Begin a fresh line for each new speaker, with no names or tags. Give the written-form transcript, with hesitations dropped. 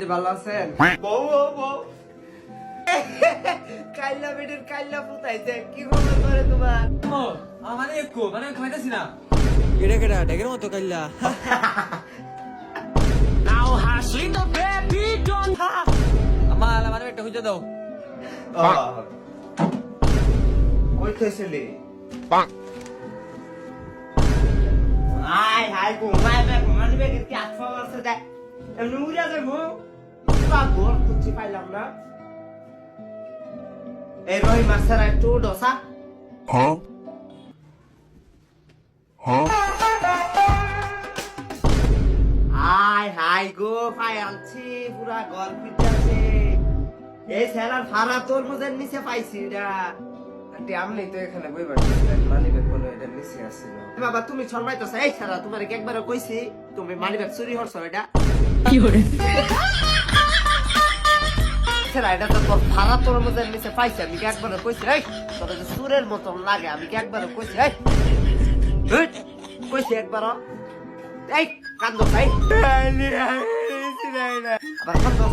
ভালো আছেন?
বউ কাইলা বেডের কাইলা ফুটাইছে কি খবর করে তোমার?
আমারে একটু মানে খাইতেছি না।
কেডা কেডা ডেগের মতো কাইলা।
নাও হাসি তো বেবি ডোন্ট আমার একটা হইতে দাও।
কই কইছিলি? হাই ঘুমাই ঘুমানিবে কি আচ্ছা আছে দেখ এমনি উড়ে যাবো বা ঘর খুঁজে পাইলাম না এই রই মাছের একটু ডোসা হাই গো পাই আনছি পুরা ঘর খুঁজছে এই ছেলার ভাড়া তোর মধ্যে নিচে পাইছি এটা
আপনি তো এখানে বইবার মানিব্যাগ কোনো এটা নিচে আসছিল।
বাবা তুমি শর্মাইতেছ এই ছাড়া তোমার একবারে কইছি তুমি মানিব্যাগ চুরি করছো এটা
কি করে?
ছেড়া এটা তো তোর ভাড়া তোর মধ্যে নিচে পাইছি আমি কি একবারে কইছি এই তোর যে সুরের মতন লাগে আমি কি একবারে কইছি এই হুট, কইছি একবার এই কান্দো ভাই আবার কান্দো